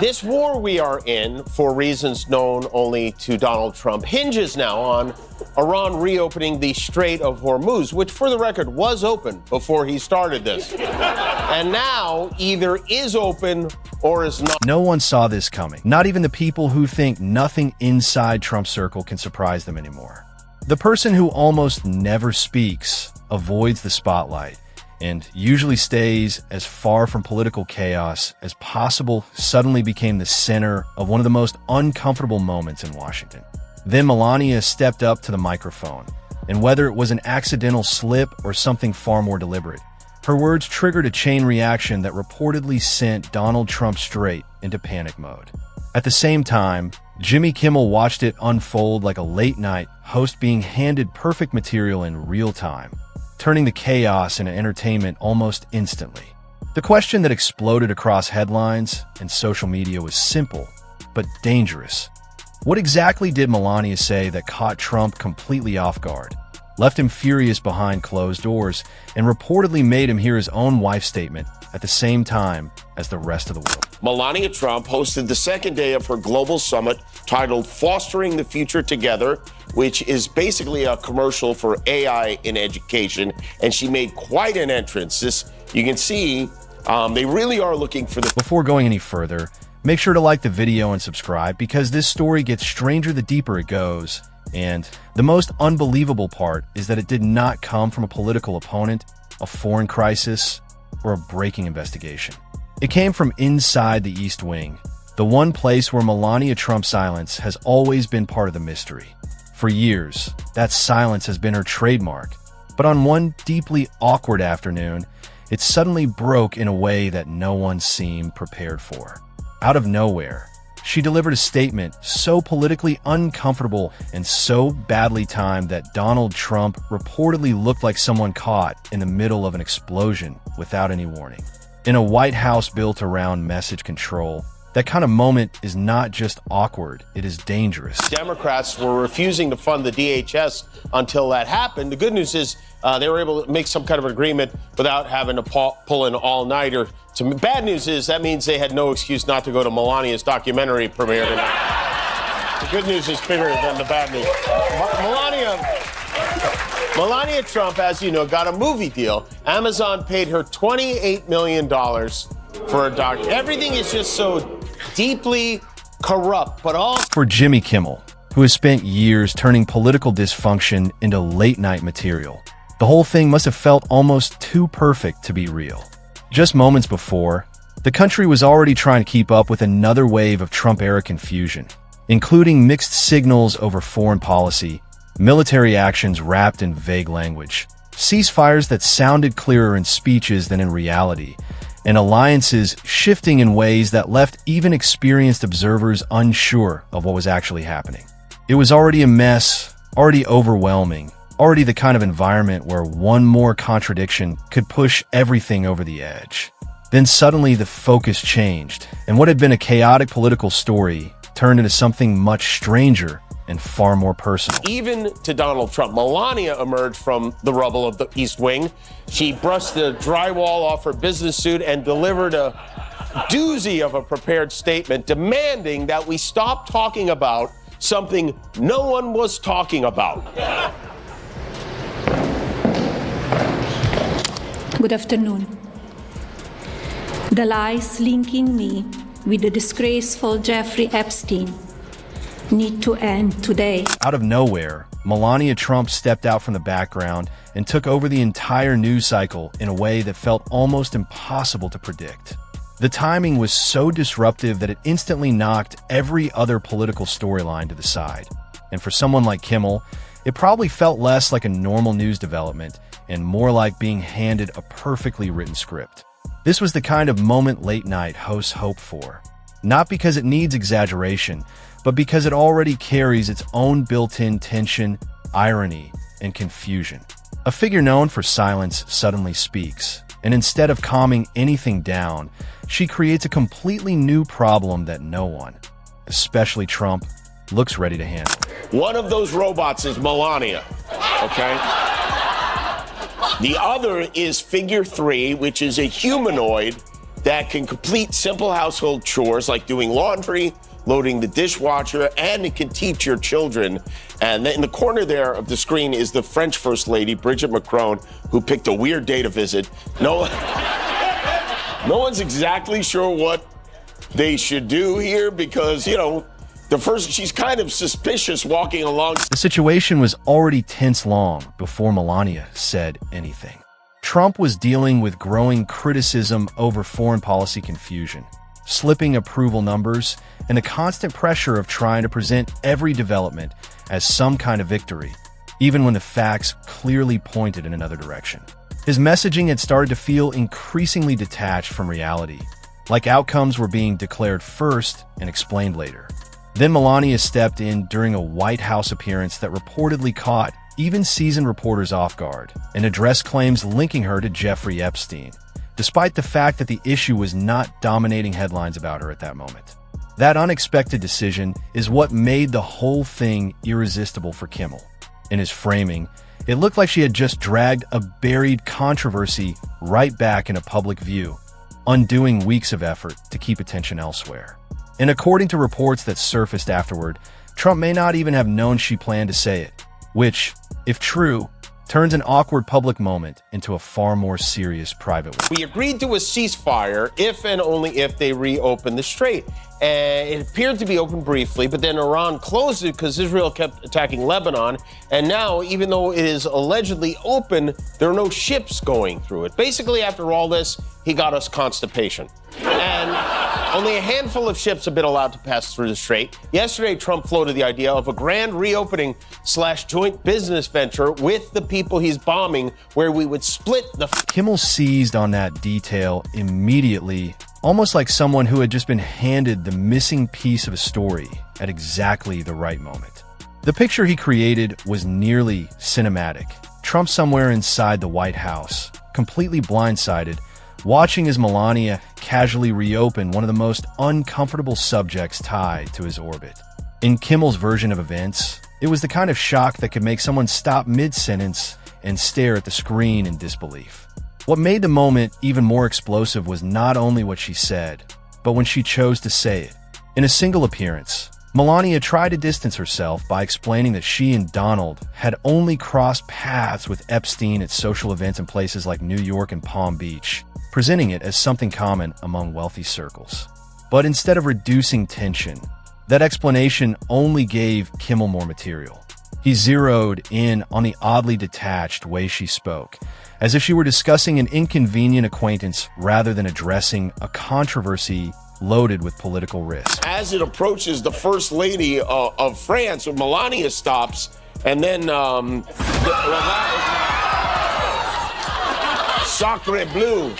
This war we are in, for reasons known only to Donald Trump, hinges now on Iran reopening the Strait of Hormuz, which, for the record, was open before he started this. And now either is open or is not. No one saw this coming. Not even the people who think nothing inside Trump's circle can surprise them anymore. The person who almost never speaks, avoids the spotlight, and usually stays as far from political chaos as possible, suddenly became the center of one of the most uncomfortable moments in Washington. Then Melania stepped up to the microphone, and whether it was an accidental slip or something far more deliberate, her words triggered a chain reaction that reportedly sent Donald Trump straight into panic mode. At the same time, Jimmy Kimmel watched it unfold like a late-night host being handed perfect material in real time, turning the chaos into entertainment almost instantly. The question that exploded across headlines and social media was simple, but dangerous. What exactly did Melania say that caught Trump completely off guard, left him furious behind closed doors, and reportedly made him hear his own wife's statement at the same time as the rest of the world? Melania Trump hosted the second day of her global summit titled Fostering the Future Together, which is basically a commercial for AI in education, and she made quite an entrance. This, you can see, they really are looking for the... Before going any further, make sure to like the video and subscribe, because this story gets stranger the deeper it goes, and the most unbelievable part is that it did not come from a political opponent, a foreign crisis, or a breaking investigation. It came from inside the East Wing, the one place where Melania Trump's silence has always been part of the mystery. For years, that silence has been her trademark, but on one deeply awkward afternoon, it suddenly broke in a way that no one seemed prepared for. Out of nowhere, she delivered a statement so politically uncomfortable and so badly timed that Donald Trump reportedly looked like someone caught in the middle of an explosion without any warning. In a White House built around message control, that kind of moment is not just awkward, it is dangerous. Democrats were refusing to fund the DHS until that happened. The good news is they were able to make some kind of an agreement without having to pull an all-nighter. Bad news is that means they had no excuse not to go to Melania's documentary premiere tonight. The good news is bigger than the bad news. Melania Trump, as you know, got a movie deal. Amazon paid her $28 million for a doc. Everything is just so deeply corrupt, but all... For Jimmy Kimmel, who has spent years turning political dysfunction into late-night material, the whole thing must have felt almost too perfect to be real. Just moments before, the country was already trying to keep up with another wave of Trump-era confusion, including mixed signals over foreign policy, military actions wrapped in vague language, ceasefires that sounded clearer in speeches than in reality, and alliances shifting in ways that left even experienced observers unsure of what was actually happening. It was already a mess, already overwhelming, already the kind of environment where one more contradiction could push everything over the edge. Then suddenly the focus changed, and what had been a chaotic political story turned into something much stranger and far more personal. Even to Donald Trump, Melania emerged from the rubble of the East Wing. She brushed the drywall off her business suit and delivered a doozy of a prepared statement demanding that we stop talking about something no one was talking about. Good afternoon. The lies linking me with the disgraceful Jeffrey Epstein need to end today. Out of nowhere, Melania Trump stepped out from the background and took over the entire news cycle in a way that felt almost impossible to predict. The timing was so disruptive that it instantly knocked every other political storyline to the side. And for someone like Kimmel, it probably felt less like a normal news development and more like being handed a perfectly written script. This was the kind of moment late-night hosts hope for, not because it needs exaggeration, but because it already carries its own built-in tension, irony, and confusion. A figure known for silence suddenly speaks, and instead of calming anything down, she creates a completely new problem that no one, especially Trump, looks ready to handle. One of those robots is Melania, okay? The other is Figure 3, which is a humanoid that can complete simple household chores like doing laundry, loading the dishwasher, and it can teach your children. And in the corner there of the screen is the French First Lady, Brigitte Macron, who picked a weird day to visit. No one's exactly sure what they should do here because, she's kind of suspicious walking along. The situation was already tense long before Melania said anything. Trump was dealing with growing criticism over foreign policy confusion, slipping approval numbers, and the constant pressure of trying to present every development as some kind of victory, even when the facts clearly pointed in another direction. His messaging had started to feel increasingly detached from reality, like outcomes were being declared first and explained later. Then Melania stepped in during a White House appearance that reportedly caught even seasoned reporters off guard and addressed claims linking her to Jeffrey Epstein, despite the fact that the issue was not dominating headlines about her at that moment. That unexpected decision is what made the whole thing irresistible for Kimmel. In his framing, it looked like she had just dragged a buried controversy right back into public view, undoing weeks of effort to keep attention elsewhere. And according to reports that surfaced afterward, Trump may not even have known she planned to say it, which, if true, turns an awkward public moment into a far more serious private one. We agreed to a ceasefire if and only if they reopen the strait. It appeared to be open briefly, but then Iran closed it because Israel kept attacking Lebanon. And now, even though it is allegedly open, there are no ships going through it. Basically, after all this, he got us constipation. And only a handful of ships have been allowed to pass through the strait. Yesterday, Trump floated the idea of a grand reopening / joint business venture with the people he's bombing, where we would split the... Kimmel seized on that detail immediately, almost like someone who had just been handed the missing piece of a story at exactly the right moment. The picture he created was nearly cinematic. Trump somewhere inside the White House, completely blindsided, watching as Melania casually reopened one of the most uncomfortable subjects tied to his orbit. In Kimmel's version of events, it was the kind of shock that could make someone stop mid-sentence and stare at the screen in disbelief. What made the moment even more explosive was not only what she said, but when she chose to say it. In a single appearance, Melania tried to distance herself by explaining that she and Donald had only crossed paths with Epstein at social events in places like New York and Palm Beach, presenting it as something common among wealthy circles. But instead of reducing tension, that explanation only gave Kimmel more material. He zeroed in on the oddly detached way she spoke, as if she were discussing an inconvenient acquaintance rather than addressing a controversy loaded with political risk. As it approaches the First Lady of France, Melania stops, and then Sacre Bleu.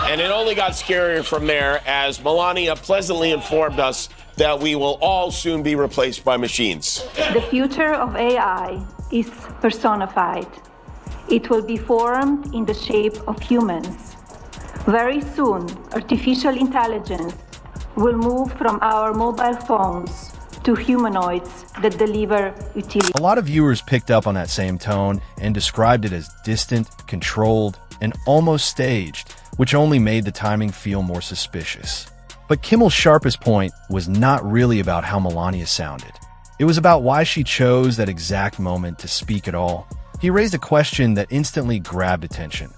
And it only got scarier from there as Melania pleasantly informed us that we will all soon be replaced by machines. The future of AI is personified. It will be formed in the shape of humans. Very soon, artificial intelligence will move from our mobile phones to humanoids that deliver utility. A lot of viewers picked up on that same tone and described it as distant, controlled, and almost staged, which only made the timing feel more suspicious. But Kimmel's sharpest point was not really about how Melania sounded. It was about why she chose that exact moment to speak at all. He raised a question that instantly grabbed attention.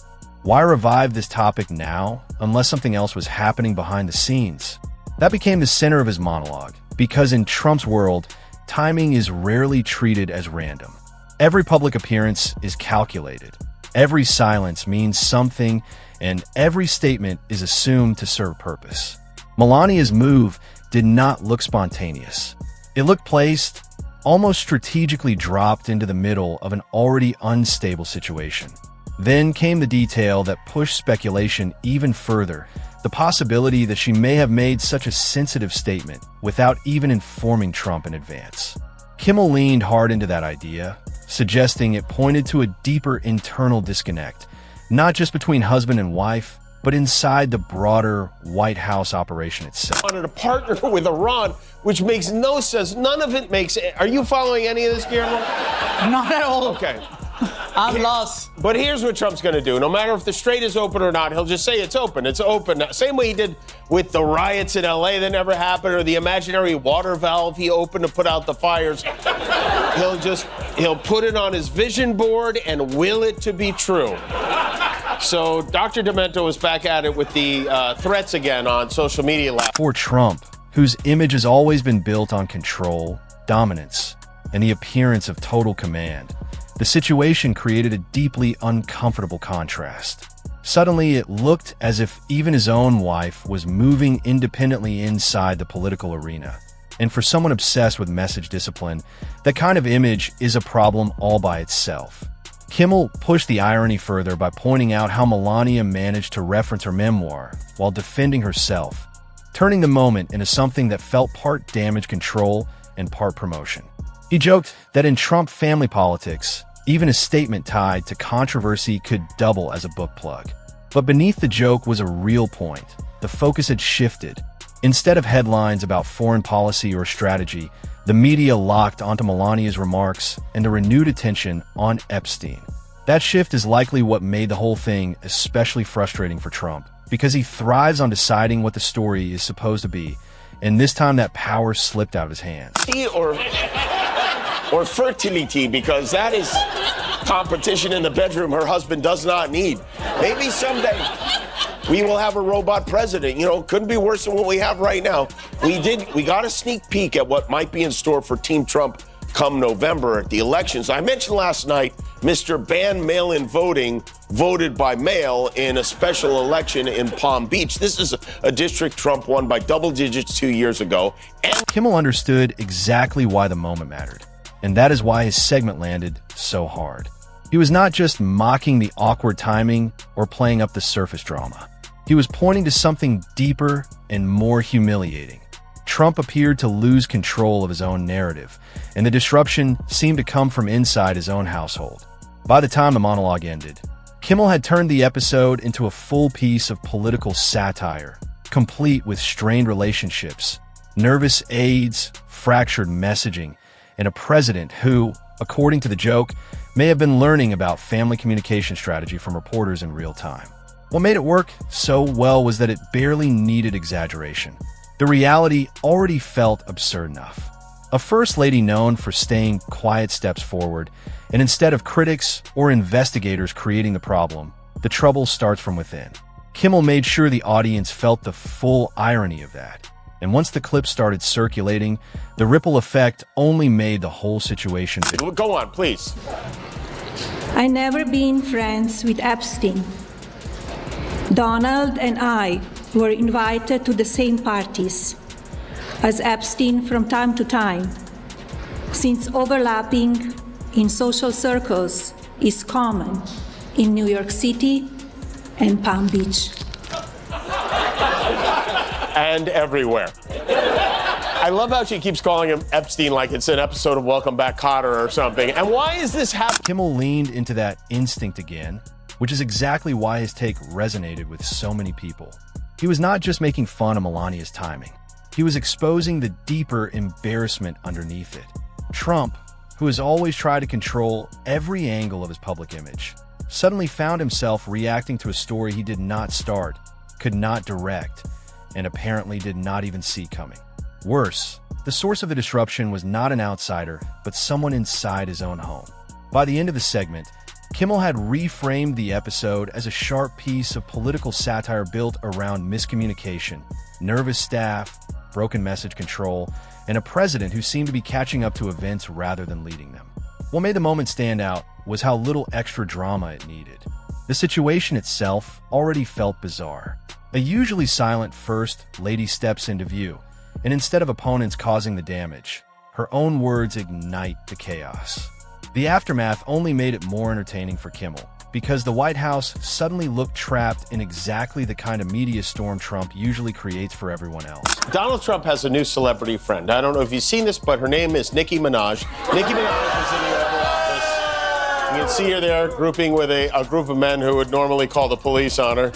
Why revive this topic now, unless something else was happening behind the scenes? That became the center of his monologue, because in Trump's world, timing is rarely treated as random. Every public appearance is calculated. Every silence means something, and every statement is assumed to serve a purpose. Melania's move did not look spontaneous. It looked placed, almost strategically dropped into the middle of an already unstable situation. Then came the detail that pushed speculation even further, the possibility that she may have made such a sensitive statement without even informing Trump in advance. Kimmel leaned hard into that idea, suggesting it pointed to a deeper internal disconnect, not just between husband and wife, but inside the broader White House operation itself. Wanted to partner with Iran, which makes no sense. None of it makes. Are you following any of this, Guillermo? Not at all. Okay. I'm lost. But here's what Trump's going to do. No matter if the strait is open or not, he'll just say it's open. It's open. Same way he did with the riots in L.A. that never happened, or the imaginary water valve he opened to put out the fires. He'll put it on his vision board and will it to be true. So Dr. Demento is back at it with the threats again on social media. For Trump, whose image has always been built on control, dominance, and the appearance of total command, the situation created a deeply uncomfortable contrast. Suddenly, it looked as if even his own wife was moving independently inside the political arena. And for someone obsessed with message discipline, that kind of image is a problem all by itself. Kimmel pushed the irony further by pointing out how Melania managed to reference her memoir while defending herself, turning the moment into something that felt part damage control and part promotion. He joked that in Trump family politics, even a statement tied to controversy could double as a book plug. But beneath the joke was a real point. The focus had shifted. Instead of headlines about foreign policy or strategy, the media locked onto Melania's remarks and a renewed attention on Epstein. That shift is likely what made the whole thing especially frustrating for Trump, because he thrives on deciding what the story is supposed to be, and this time that power slipped out of his hands. Or fertility, because that is competition in the bedroom her husband does not need. Maybe someday we will have a robot president. You know, couldn't be worse than what we have right now. We got a sneak peek at what might be in store for Team Trump come November at the elections. I mentioned last night Mr. Ban Mail-in Voting voted by mail in a special election in Palm Beach. This is a district Trump won by double digits 2 years ago. And Kimmel understood exactly why the moment mattered, and that is why his segment landed so hard. He was not just mocking the awkward timing or playing up the surface drama. He was pointing to something deeper and more humiliating. Trump appeared to lose control of his own narrative, and the disruption seemed to come from inside his own household. By the time the monologue ended, Kimmel had turned the episode into a full piece of political satire, complete with strained relationships, nervous aides, fractured messaging, and a president who, according to the joke, may have been learning about family communication strategy from reporters in real time. What made it work so well was that it barely needed exaggeration. The reality already felt absurd enough. A first lady known for staying quiet steps forward, and instead of critics or investigators creating the problem, the trouble starts from within. Kimmel made sure the audience felt the full irony of that. And once the clip started circulating, the ripple effect only made the whole situation. Go on, please. I never been friends with Epstein. Donald and I were invited to the same parties as Epstein from time to time, since overlapping in social circles is common in New York City and Palm Beach. And everywhere. I love how she keeps calling him Epstein like it's an episode of Welcome Back, Kotter or something. And why is this happening? Kimmel leaned into that instinct again, which is exactly why his take resonated with so many people. He was not just making fun of Melania's timing. He was exposing the deeper embarrassment underneath it. Trump, who has always tried to control every angle of his public image, suddenly found himself reacting to a story he did not start, could not direct, and apparently did not even see coming. Worse, the source of the disruption was not an outsider, but someone inside his own home. By the end of the segment, Kimmel had reframed the episode as a sharp piece of political satire built around miscommunication, nervous staff, broken message control, and a president who seemed to be catching up to events rather than leading them. What made the moment stand out was how little extra drama it needed. The situation itself already felt bizarre. A usually silent first lady steps into view, and instead of opponents causing the damage, her own words ignite the chaos. The aftermath only made it more entertaining for Kimmel, because the White House suddenly looked trapped in exactly the kind of media storm Trump usually creates for everyone else. Donald Trump has a new celebrity friend. I don't know if you've seen this, but her name is Nicki Minaj. Nicki Minaj is in the Oval Office. You can see her there grouping with a group of men who would normally call the police on her.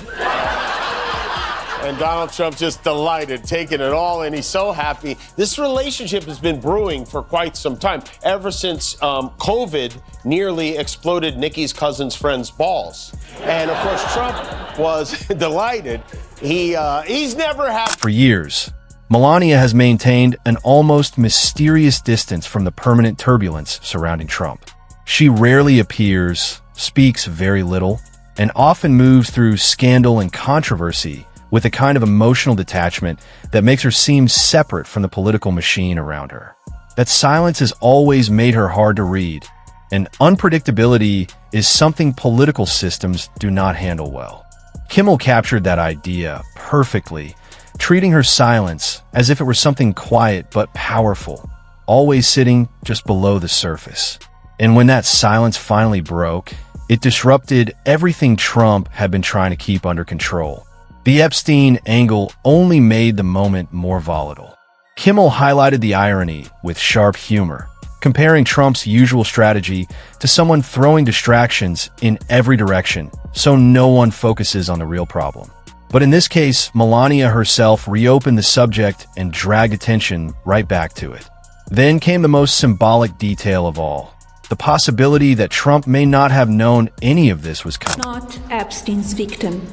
and Donald Trump just delighted, taking it all in. He's so happy. This relationship has been brewing for quite some time, ever since COVID nearly exploded Nikki's cousin's friend's balls. And, of course, Trump was delighted. He's never had... For years, Melania has maintained an almost mysterious distance from the permanent turbulence surrounding Trump. She rarely appears, speaks very little, and often moves through scandal and controversy with a kind of emotional detachment that makes her seem separate from the political machine around her. That silence has always made her hard to read, and unpredictability is something political systems do not handle well. Kimmel captured that idea perfectly, treating her silence as if it were something quiet but powerful, always sitting just below the surface. And when that silence finally broke, it disrupted everything Trump had been trying to keep under control. The Epstein angle only made the moment more volatile. Kimmel highlighted the irony with sharp humor, comparing Trump's usual strategy to someone throwing distractions in every direction so no one focuses on the real problem. But in this case, Melania herself reopened the subject and dragged attention right back to it. Then came the most symbolic detail of all, the possibility that Trump may not have known any of this was coming. Not Epstein's victim.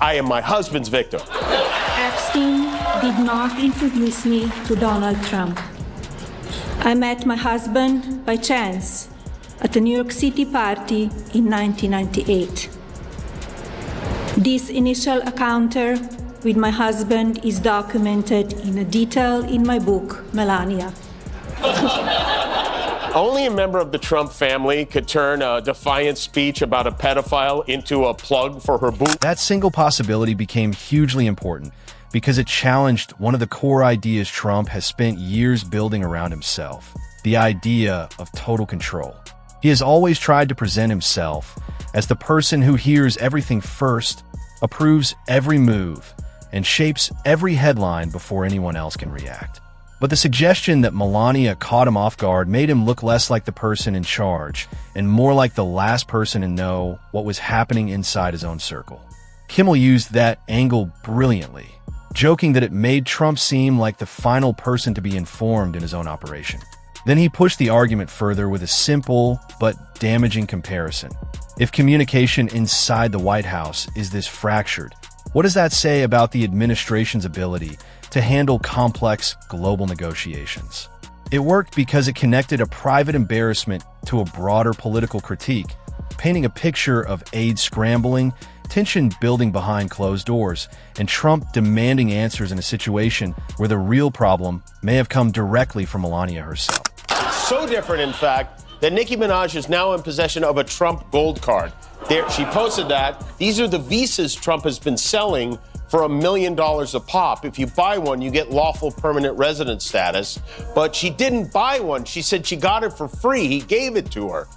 I am my husband's victim. Epstein did not introduce me to Donald Trump. I met my husband by chance at a New York City party in 1998. This initial encounter with my husband is documented in a detail in my book, Melania. Only a member of the Trump family could turn a defiant speech about a pedophile into a plug for her boo. That single possibility became hugely important because it challenged one of the core ideas Trump has spent years building around himself, the idea of total control. He has always tried to present himself as the person who hears everything first, approves every move, and shapes every headline before anyone else can react. But the suggestion that Melania caught him off guard made him look less like the person in charge and more like the last person to know what was happening inside his own circle. Kimmel used that angle brilliantly, joking that it made Trump seem like the final person to be informed in his own operation. Then he pushed the argument further with a simple but damaging comparison. If communication inside the White House is this fractured, what does that say about the administration's ability to handle complex global negotiations? It worked because it connected a private embarrassment to a broader political critique, painting a picture of aid scrambling, tension building behind closed doors, and Trump demanding answers in a situation where the real problem may have come directly from Melania herself. So different, in fact, that Nicki Minaj is now in possession of a Trump gold card. There, she posted that. These are the visas Trump has been selling for $1 million a pop. If you buy one, you get lawful permanent resident status. But she didn't buy one. She said she got it for free. He gave it to her.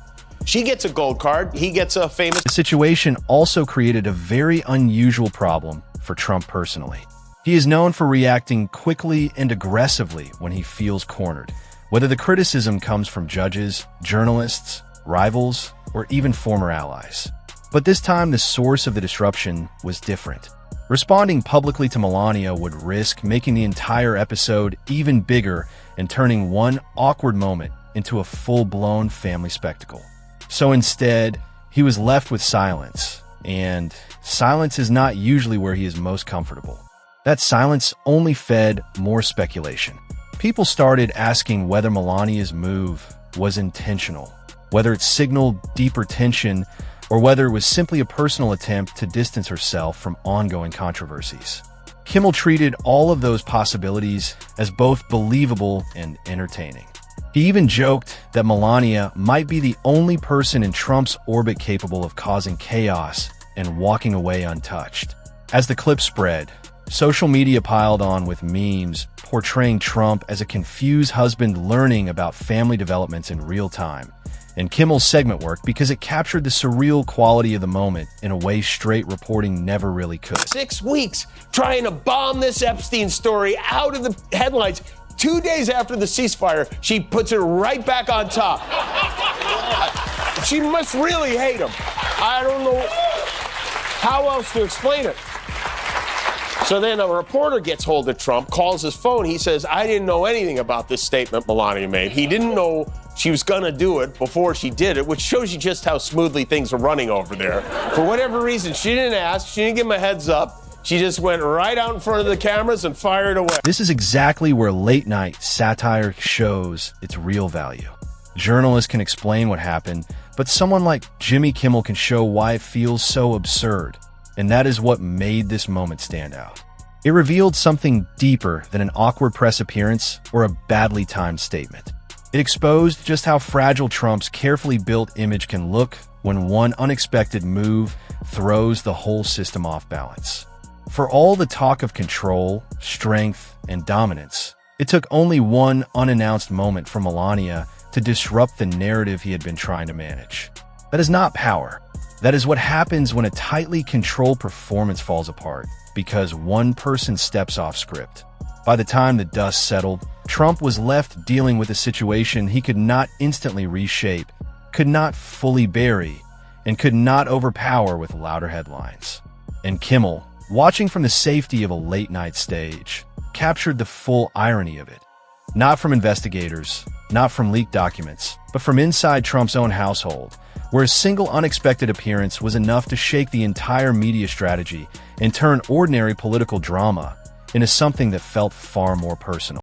She gets a gold card. He gets a famous... The situation also created a very unusual problem for Trump personally. He is known for reacting quickly and aggressively when he feels cornered, whether the criticism comes from judges, journalists, rivals, or even former allies. But this time, the source of the disruption was different. Responding publicly to Melania would risk making the entire episode even bigger and turning one awkward moment into a full-blown family spectacle. So instead, he was left with silence, and silence is not usually where he is most comfortable. That silence only fed more speculation. People started asking whether Melania's move was intentional, whether it signaled deeper tension, or whether it was simply a personal attempt to distance herself from ongoing controversies. Kimmel treated all of those possibilities as both believable and entertaining. He even joked that Melania might be the only person in Trump's orbit capable of causing chaos and walking away untouched. As the clip spread, social media piled on with memes portraying Trump as a confused husband learning about family developments in real time. And Kimmel's segment worked because it captured the surreal quality of the moment in a way straight reporting never really could. 6 weeks trying to bomb this Epstein story out of the headlines. 2 days after the ceasefire, she puts it right back on top. She must really hate him. I don't know how else to explain it. So then a reporter gets hold of Trump, calls his phone. He says, I didn't know anything about this statement Melania made. He didn't know she was going to do it before she did it, which shows you just how smoothly things are running over there. For whatever reason, she didn't ask. She didn't give him a heads up. She just went right out in front of the cameras and fired away. This is exactly where late-night satire shows its real value. Journalists can explain what happened, but someone like Jimmy Kimmel can show why it feels so absurd. And that is what made this moment stand out. It revealed something deeper than an awkward press appearance or a badly timed statement. It exposed just how fragile Trump's carefully built image can look when one unexpected move throws the whole system off balance. For all the talk of control, strength, and dominance, it took only one unannounced moment from Melania to disrupt the narrative he had been trying to manage. That is not power. That is what happens when a tightly controlled performance falls apart, because one person steps off script. By the time the dust settled, Trump was left dealing with a situation he could not instantly reshape, could not fully bury, and could not overpower with louder headlines. And Kimmel, watching from the safety of a late-night stage, captured the full irony of it. Not from investigators, not from leaked documents, but from inside Trump's own household, where a single unexpected appearance was enough to shake the entire media strategy and turn ordinary political drama into something that felt far more personal.